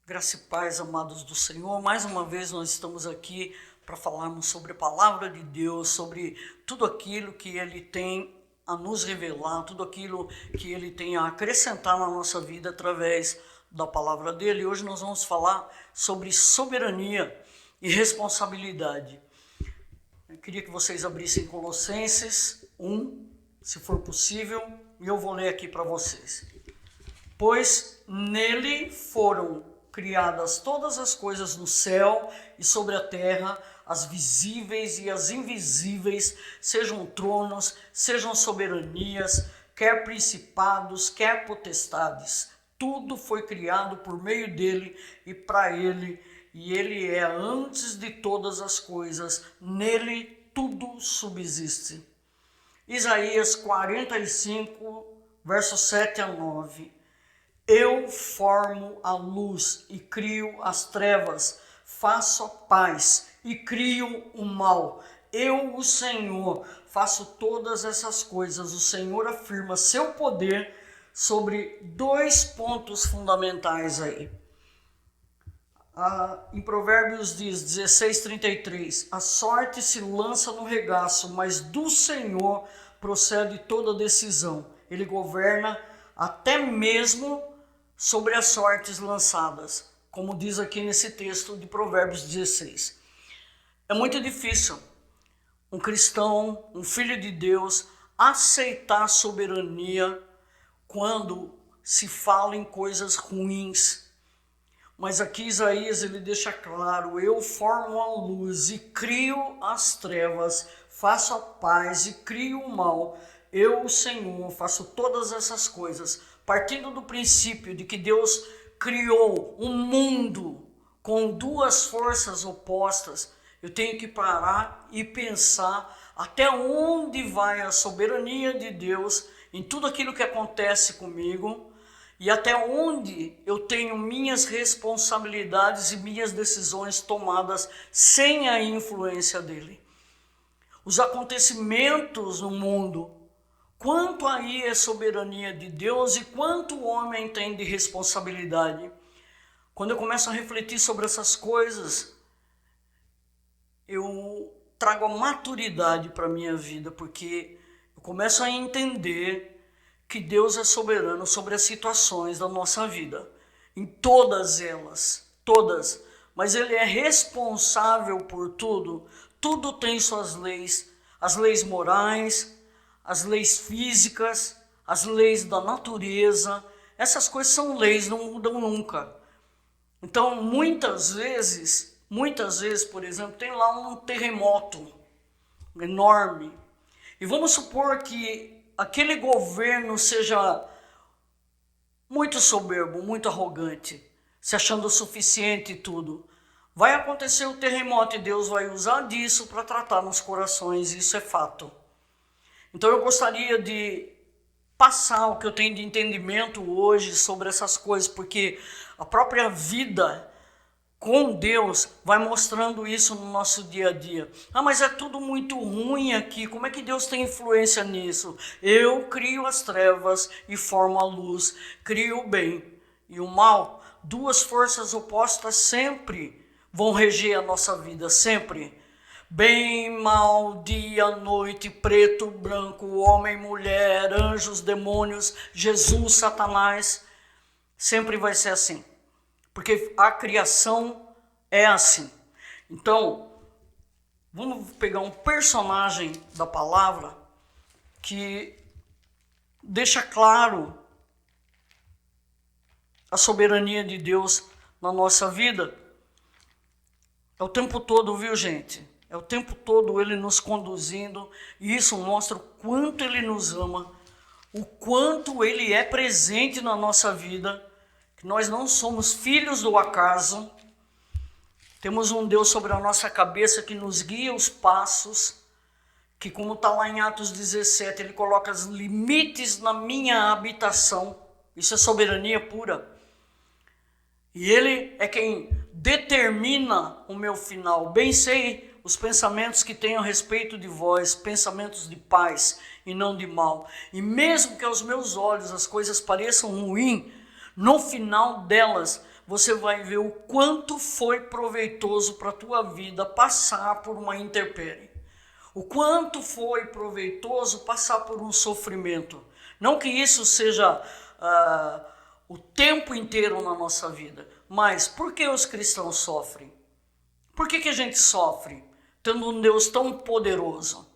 Graça e paz, amados do Senhor. Mais uma vez nós estamos aqui para falarmos sobre a palavra de Deus, sobre tudo aquilo que Ele tem a nos revelar, tudo aquilo que Ele tem a acrescentar na nossa vida através da palavra dEle. E hoje nós vamos falar sobre soberania e responsabilidade. Eu queria que vocês abrissem Colossenses 1, se for possível, e eu vou ler aqui para vocês. Pois nele foram criadas todas as coisas no céu e sobre a terra, as visíveis e as invisíveis, sejam tronos, sejam soberanias, quer principados, quer potestades. Tudo foi criado por meio dele e para ele, e ele é antes de todas as coisas. Nele tudo subsiste. Isaías 45, versos 7 a 9. Eu formo a luz e crio as trevas, faço a paz e crio o mal. Eu, o Senhor, faço todas essas coisas. O Senhor afirma seu poder sobre dois pontos fundamentais aí. Em Provérbios diz, 16:33, a sorte se lança no regaço, mas do Senhor procede toda decisão. Ele governa até mesmo sobre as sortes lançadas, como diz aqui nesse texto de Provérbios 16. É muito difícil um cristão, um filho de Deus, aceitar a soberania quando se fala em coisas ruins. Mas aqui Isaías ele deixa claro, eu formo a luz e crio as trevas, faço a paz e crio o mal. Eu, o Senhor, faço todas essas coisas, partindo do princípio de que Deus criou um mundo com duas forças opostas. Eu tenho que parar e pensar até onde vai a soberania de Deus em tudo aquilo que acontece comigo e até onde eu tenho minhas responsabilidades e minhas decisões tomadas sem a influência dele. Os acontecimentos no mundo, quanto aí é soberania de Deus e quanto o homem tem de responsabilidade. Quando eu começo a refletir sobre essas coisas, eu trago a maturidade para a minha vida, porque eu começo a entender que Deus é soberano sobre as situações da nossa vida, em todas elas, todas, mas Ele é responsável por tudo. Tudo tem suas leis, as leis morais, as leis físicas, as leis da natureza. Essas coisas são leis, não mudam nunca. Então, muitas vezes, por exemplo, tem lá um terremoto enorme. E vamos supor que aquele governo seja muito soberbo, muito arrogante, se achando o suficiente e tudo. Vai acontecer o terremoto e Deus vai usar disso para tratar nos corações, isso é fato. Então eu gostaria de passar o que eu tenho de entendimento hoje sobre essas coisas, porque a própria vida com Deus vai mostrando isso no nosso dia a dia. Ah, mas é tudo muito ruim aqui, como é que Deus tem influência nisso? Eu crio as trevas e formo a luz, crio o bem e o mal. Duas forças opostas sempre vão reger a nossa vida, sempre. Bem, mal, dia, noite, preto, branco, homem, mulher, anjos, demônios, Jesus, Satanás, sempre vai ser assim. Porque a criação é assim. Então, vamos pegar um personagem da palavra que deixa claro a soberania de Deus na nossa vida. É o tempo todo, viu, gente? É o tempo todo Ele nos conduzindo, e isso mostra o quanto Ele nos ama, o quanto Ele é presente na nossa vida, que nós não somos filhos do acaso, temos um Deus sobre a nossa cabeça que nos guia os passos, que como está lá em Atos 17, Ele coloca os limites na minha habitação, isso é soberania pura. E Ele é quem determina o meu final. Bem sei os pensamentos que tenho a respeito de vós, pensamentos de paz e não de mal. E mesmo que aos meus olhos as coisas pareçam ruins, no final delas você vai ver o quanto foi proveitoso para a tua vida passar por uma intempérie. O quanto foi proveitoso passar por um sofrimento. Não que isso seja o tempo inteiro na nossa vida, mas por que os cristãos sofrem? Por que a gente sofre tendo um Deus tão poderoso?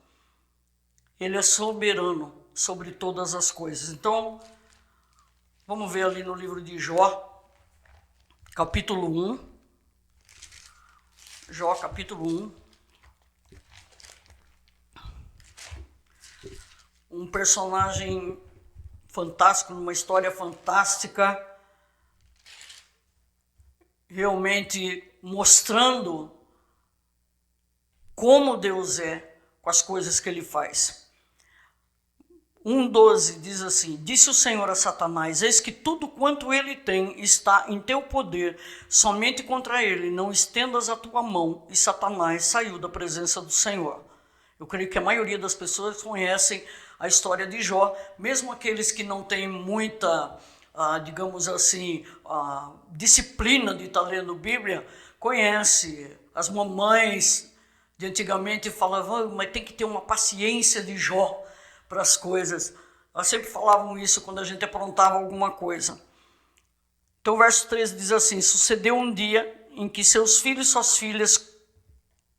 Ele é soberano sobre todas as coisas. Então, vamos ver ali no livro de Jó, capítulo 1. Jó, capítulo 1. Um personagem fantástico, uma história fantástica, realmente mostrando como Deus é com as coisas que ele faz. 1,12 diz assim: disse o Senhor a Satanás, eis que tudo quanto ele tem está em teu poder, somente contra ele não estendas a tua mão. E Satanás saiu da presença do Senhor. Eu creio que a maioria das pessoas conhecem a história de Jó, mesmo aqueles que não têm muita, digamos assim, disciplina de estar lendo Bíblia, conhece. As mamães de antigamente falavam, mas tem que ter uma paciência de Jó para as coisas. Elas sempre falavam isso quando a gente aprontava alguma coisa. Então o verso 13 diz assim: sucedeu um dia em que seus filhos e suas filhas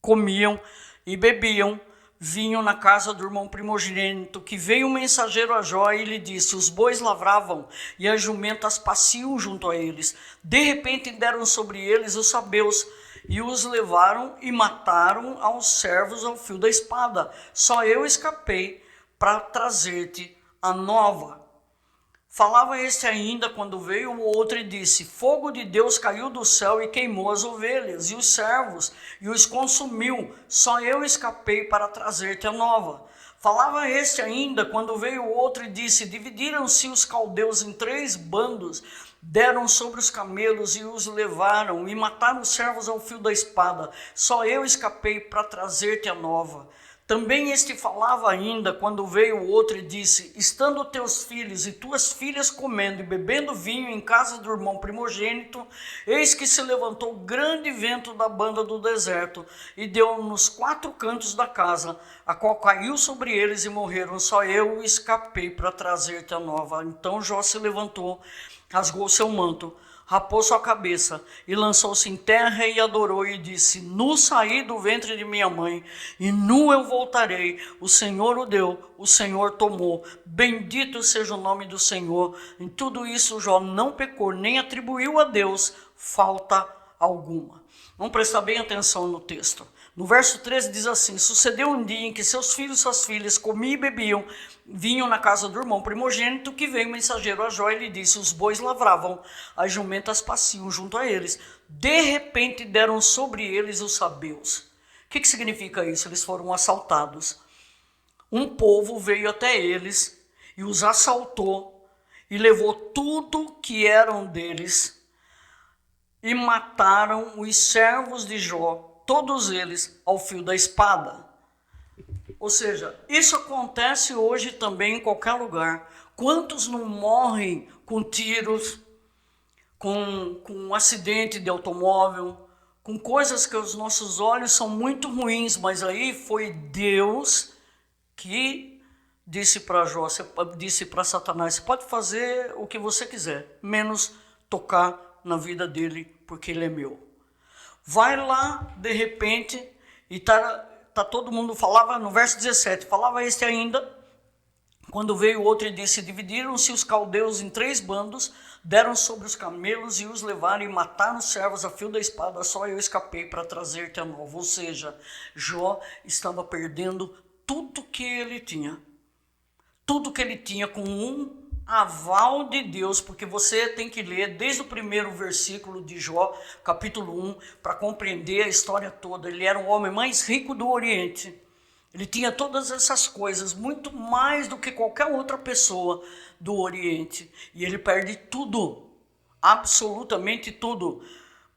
comiam e bebiam vinho na casa do irmão primogênito, que veio um mensageiro a Jó e lhe disse: os bois lavravam e as jumentas paciam junto a eles. De repente deram sobre eles os sabeus e os levaram e mataram aos servos ao fio da espada. Só eu escapei para trazer-te a nova. Falava este ainda quando veio o outro e disse: fogo de Deus caiu do céu e queimou as ovelhas e os servos e os consumiu. Só eu escapei para trazer-te a nova. Falava este ainda quando veio o outro e disse: dividiram-se os caldeus em 3 bandos, deram sobre os camelos e os levaram e mataram os servos ao fio da espada. Só eu escapei para trazer-te a nova. Também este falava ainda quando veio o outro e disse: estando teus filhos e tuas filhas comendo e bebendo vinho em casa do irmão primogênito, eis que se levantou grande vento da banda do deserto e deu nos 4 cantos da casa, a qual caiu sobre eles e morreram. Só eu escapei para trazer-te a nova. Então Jó se levantou, rasgou seu manto, rapou sua cabeça e lançou-se em terra e adorou e disse: nu saí do ventre de minha mãe e nu eu voltarei. O Senhor o deu, o Senhor tomou. Bendito seja o nome do Senhor. Em tudo isso Jó não pecou, nem atribuiu a Deus falta alguma. Vamos prestar bem atenção no texto. No verso 13 diz assim: sucedeu um dia em que seus filhos e suas filhas comiam e bebiam vinho na casa do irmão primogênito, que veio o mensageiro a Jó e lhe disse: os bois lavravam, as jumentas paciam junto a eles. De repente deram sobre eles os sabeus. O que significa isso? Eles foram assaltados. Um povo veio até eles e os assaltou e levou tudo que eram deles e mataram os servos de Jó, todos eles ao fio da espada. Ou seja, isso acontece hoje também em qualquer lugar. Quantos não morrem com tiros, com um acidente de automóvel, com coisas que aos nossos olhos são muito ruins, mas aí foi Deus que disse para Jó, disse para Satanás: você pode fazer o que você quiser, menos tocar na vida dele, porque ele é meu. Vai lá, de repente, e tá todo mundo, falava no verso 17, falava este ainda, quando veio outro e disse: dividiram-se os caldeus em 3 bandos, deram sobre os camelos e os levaram e mataram os servos a fio da espada. Só eu escapei para trazer-te a nova. Ou seja, Jó estava perdendo tudo que ele tinha. Tudo que ele tinha com um aval de Deus, porque você tem que ler desde o primeiro versículo de Jó, capítulo 1, para compreender a história toda. Ele era o homem mais rico do Oriente. Ele tinha todas essas coisas, muito mais do que qualquer outra pessoa do Oriente. E ele perde tudo, absolutamente tudo,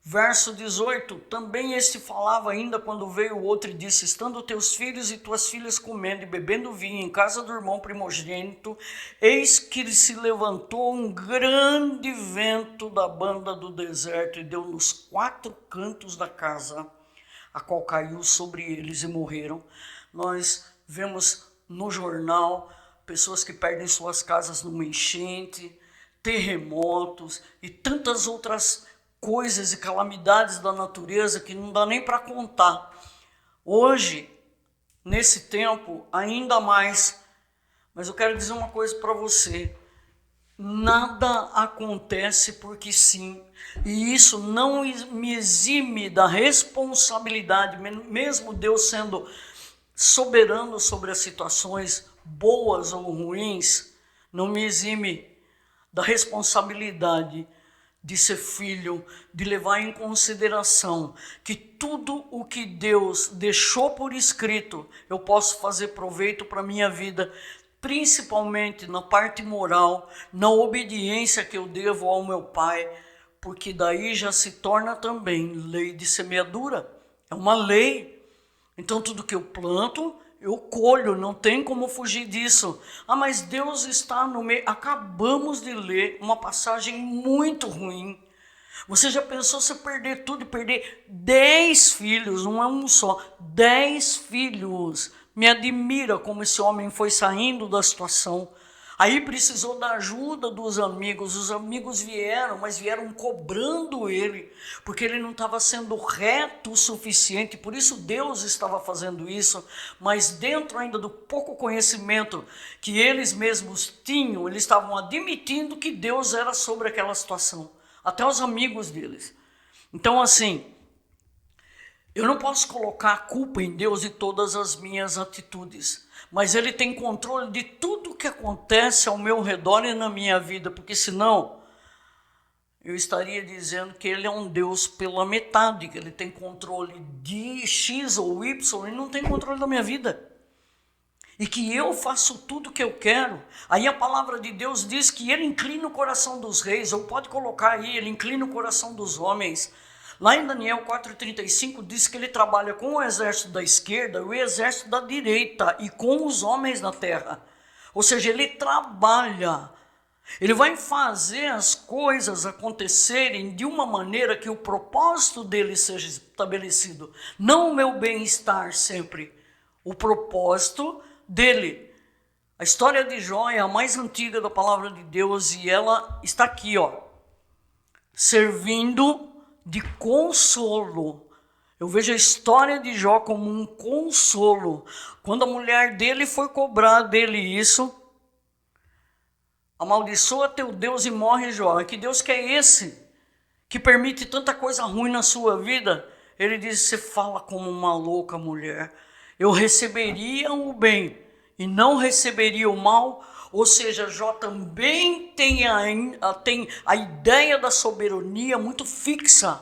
Verso 18, também este falava ainda quando veio o outro e disse, estando teus filhos e tuas filhas comendo e bebendo vinho em casa do irmão primogênito, eis que se levantou um grande vento da banda do deserto e deu nos 4 cantos da casa, a qual caiu sobre eles e morreram. Nós vemos no jornal pessoas que perdem suas casas numa enchente, terremotos e tantas outras coisas e calamidades da natureza que não dá nem para contar. Hoje, nesse tempo, ainda mais. Mas eu quero dizer uma coisa para você. Nada acontece porque sim. E isso não me exime da responsabilidade, mesmo Deus sendo soberano sobre as situações boas ou ruins, não me exime da responsabilidade de ser filho, de levar em consideração que tudo o que Deus deixou por escrito, eu posso fazer proveito para a minha vida, principalmente na parte moral, na obediência que eu devo ao meu pai, porque daí já se torna também lei de semeadura, é uma lei. Então tudo que eu planto, eu colho, não tem como fugir disso. Ah, mas Deus está no meio. Acabamos de ler uma passagem muito ruim. Você já pensou se perder tudo e perder 10 filhos, não é um só, 10 filhos. Me admira como esse homem foi saindo da situação. Aí precisou da ajuda dos amigos. Os amigos vieram, mas vieram cobrando ele, porque ele não estava sendo reto o suficiente. Por isso Deus estava fazendo isso. Mas dentro ainda do pouco conhecimento que eles mesmos tinham, eles estavam admitindo que Deus era sobre aquela situação. Até os amigos deles. Então assim, eu não posso colocar a culpa em Deus de todas as minhas atitudes, mas Ele tem controle de tudo que acontece ao meu redor e na minha vida, porque senão eu estaria dizendo que Ele é um Deus pela metade, que Ele tem controle de X ou Y e não tem controle da minha vida. E que eu faço tudo o que eu quero. Aí a palavra de Deus diz que Ele inclina o coração dos reis, ou pode colocar aí, Ele inclina o coração dos homens. Lá em Daniel 4,35 diz que ele trabalha com o exército da esquerda e o exército da direita e com os homens na terra. Ou seja, ele trabalha. Ele vai fazer as coisas acontecerem de uma maneira que o propósito dele seja estabelecido. Não o meu bem-estar sempre. O propósito dele. A história de Jó é a mais antiga da palavra de Deus e ela está aqui, ó, servindo de consolo. Eu vejo a história de Jó como um consolo. Quando a mulher dele foi cobrar dele isso, amaldiçoa teu Deus e morre, Jó. Que Deus que é esse que permite tanta coisa ruim na sua vida? Ele diz, você fala como uma louca mulher. Eu receberia o bem e não receberia o mal. Ou seja, Jó também tem a ideia da soberania muito fixa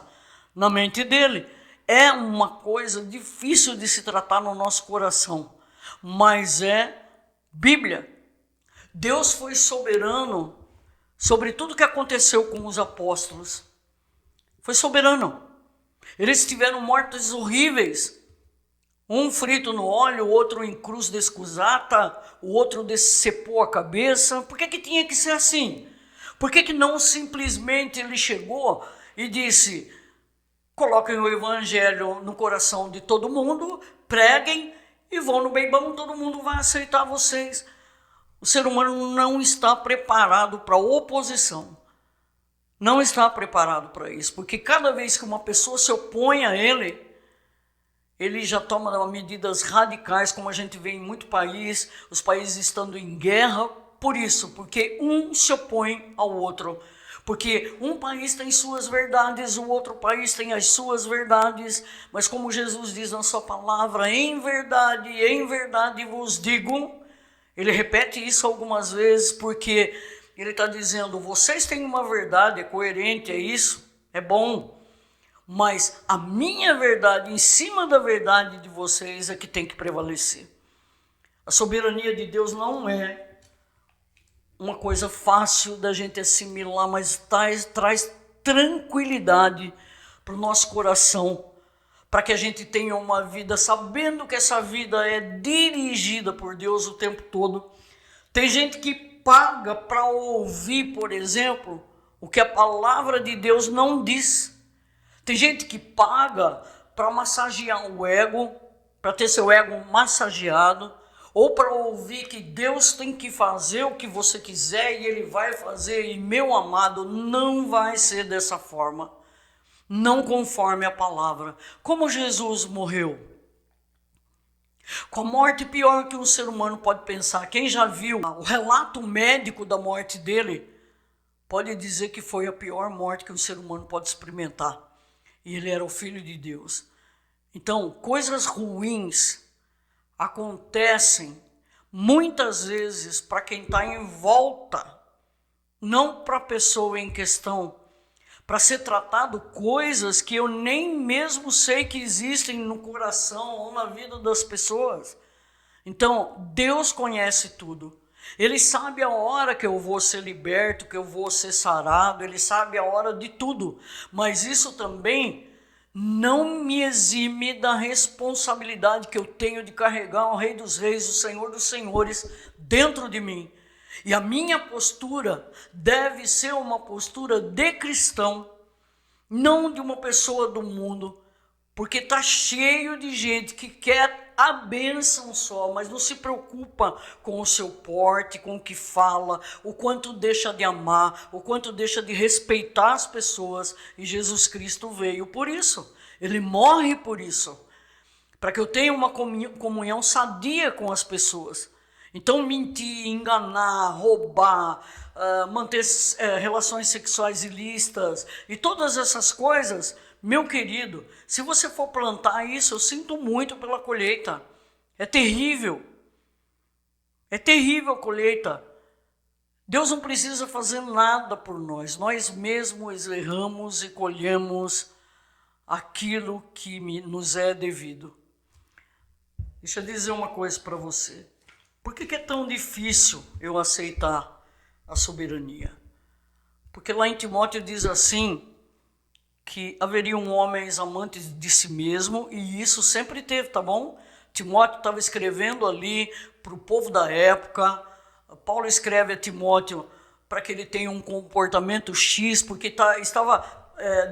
na mente dele. É uma coisa difícil de se tratar no nosso coração, mas é Bíblia. Deus foi soberano sobre tudo que aconteceu com os apóstolos. Foi soberano. Eles tiveram mortes horríveis. Um frito no óleo, o outro em cruz de escusata, o outro decepou a cabeça. Por que tinha que ser assim? Por que não simplesmente ele chegou e disse, coloquem o evangelho no coração de todo mundo, preguem e vão no bem bom, todo mundo vai aceitar vocês. O ser humano não está preparado para oposição. Não está preparado para isso, porque cada vez que uma pessoa se opõe a ele já toma medidas radicais, como a gente vê em muito país, os países estando em guerra, por isso, porque um se opõe ao outro. Porque um país tem suas verdades, o outro país tem as suas verdades, mas como Jesus diz na sua palavra, em verdade vos digo, ele repete isso algumas vezes, porque ele está dizendo, vocês têm uma verdade, é coerente, é isso, é bom, mas a minha verdade, em cima da verdade de vocês, é que tem que prevalecer. A soberania de Deus não é uma coisa fácil da gente assimilar, mas traz tranquilidade para o nosso coração, para que a gente tenha uma vida sabendo que essa vida é dirigida por Deus o tempo todo. Tem gente que paga para ouvir, por exemplo, o que a palavra de Deus não diz. Tem gente que paga para massagear o ego, para ter seu ego massageado, ou para ouvir que Deus tem que fazer o que você quiser e Ele vai fazer. E, meu amado, não vai ser dessa forma, não conforme a palavra. Como Jesus morreu? Com a morte pior que um ser humano pode pensar. Quem já viu o relato médico da morte dele, pode dizer que foi a pior morte que um ser humano pode experimentar. E ele era o Filho de Deus. Então, coisas ruins acontecem muitas vezes para quem está em volta, não para a pessoa em questão, para ser tratado coisas que eu nem mesmo sei que existem no coração ou na vida das pessoas. Então, Deus conhece tudo. Ele sabe a hora que eu vou ser liberto, que eu vou ser sarado, Ele sabe a hora de tudo. Mas isso também não me exime da responsabilidade que eu tenho de carregar o Rei dos Reis, o Senhor dos Senhores, dentro de mim. E a minha postura deve ser uma postura de cristão, não de uma pessoa do mundo, porque está cheio de gente que quer a bênção só, mas não se preocupa com o seu porte, com o que fala, o quanto deixa de amar, o quanto deixa de respeitar as pessoas. E Jesus Cristo veio por isso, Ele morre por isso, para que eu tenha uma comunhão sadia com as pessoas. Então mentir, enganar, roubar, manter relações sexuais ilícitas e todas essas coisas, meu querido, se você for plantar isso, eu sinto muito pela colheita. É terrível. É terrível a colheita. Deus não precisa fazer nada por nós. Nós mesmos erramos e colhemos aquilo que nos é devido. Deixa eu dizer uma coisa para você. Por que é tão difícil eu aceitar a soberania? Porque lá em Timóteo diz assim, que haveriam homens amantes de si mesmo, e isso sempre teve, tá bom? Timóteo estava escrevendo ali para o povo da época. Paulo escreve a Timóteo para que ele tenha um comportamento X, porque estava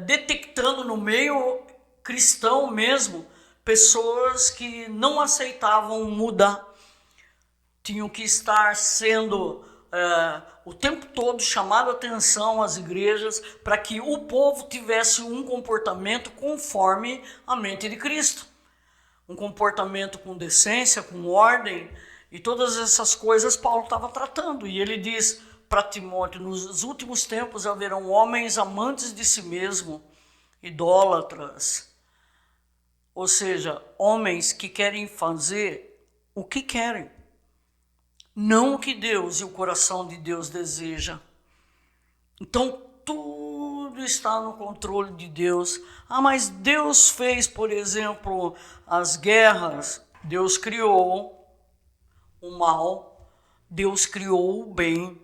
detectando no meio cristão mesmo pessoas que não aceitavam mudar. Tinham que estar sendo o tempo todo chamado a atenção às igrejas para que o povo tivesse um comportamento conforme a mente de Cristo. Um comportamento com decência, com ordem, e todas essas coisas Paulo estava tratando. E ele diz para Timóteo, nos últimos tempos haverão homens amantes de si mesmo, idólatras, ou seja, homens que querem fazer o que querem, não o que Deus e o coração de Deus deseja. Então, tudo está no controle de Deus. Mas Deus fez, por exemplo, as guerras. Deus criou o mal, Deus criou o bem.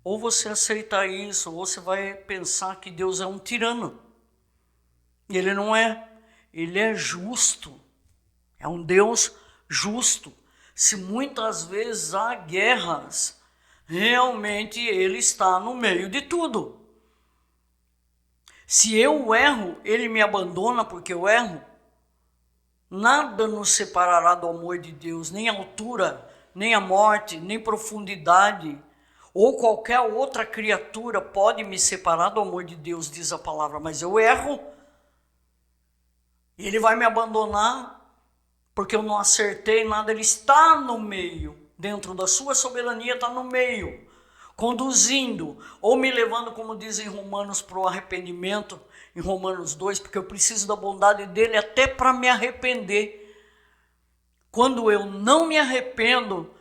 Ou você aceita isso, ou você vai pensar que Deus é um tirano. E Ele não é. Ele é justo. É um Deus justo. Se muitas vezes há guerras, realmente Ele está no meio de tudo. Se eu erro, Ele me abandona porque eu erro? Nada nos separará do amor de Deus, nem a altura, nem a morte, nem profundidade, ou qualquer outra criatura pode me separar do amor de Deus, diz a palavra, mas eu erro. Ele vai me abandonar porque eu não acertei nada. Ele está no meio, dentro da sua soberania está no meio, conduzindo, ou me levando, como diz em Romanos, para o arrependimento, em Romanos 2, porque eu preciso da bondade dele até para me arrepender. Quando eu não me arrependo,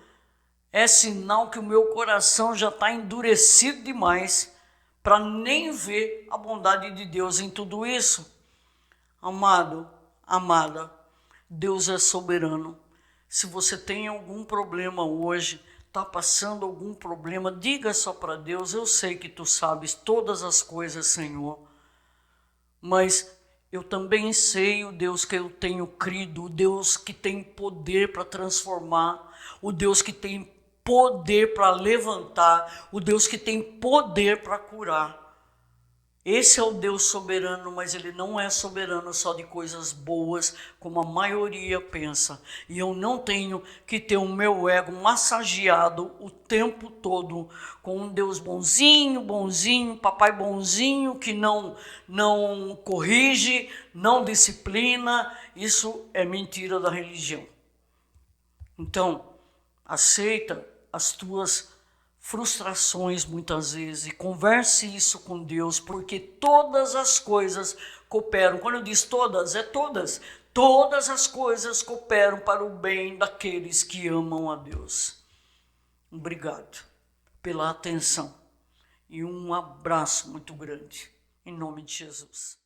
é sinal que o meu coração já está endurecido demais para nem ver a bondade de Deus em tudo isso. Amado, amada, Deus é soberano. Se você tem algum problema hoje, está passando algum problema, diga só para Deus, eu sei que tu sabes todas as coisas, Senhor. mas eu também sei o Deus que eu tenho crido, o Deus que tem poder para transformar, o Deus que tem poder para levantar, o Deus que tem poder para curar. Esse é o Deus soberano, mas ele não é soberano só de coisas boas, como a maioria pensa. E eu não tenho que ter o meu ego massageado o tempo todo com um Deus bonzinho, papai bonzinho, que não corrige, não disciplina. Isso é mentira da religião. Então, aceita as tuas frustrações muitas vezes e converse isso com Deus, porque todas as coisas cooperam. Quando eu digo todas, é todas. Todas as coisas cooperam para o bem daqueles que amam a Deus. Obrigado pela atenção e um abraço muito grande, em nome de Jesus.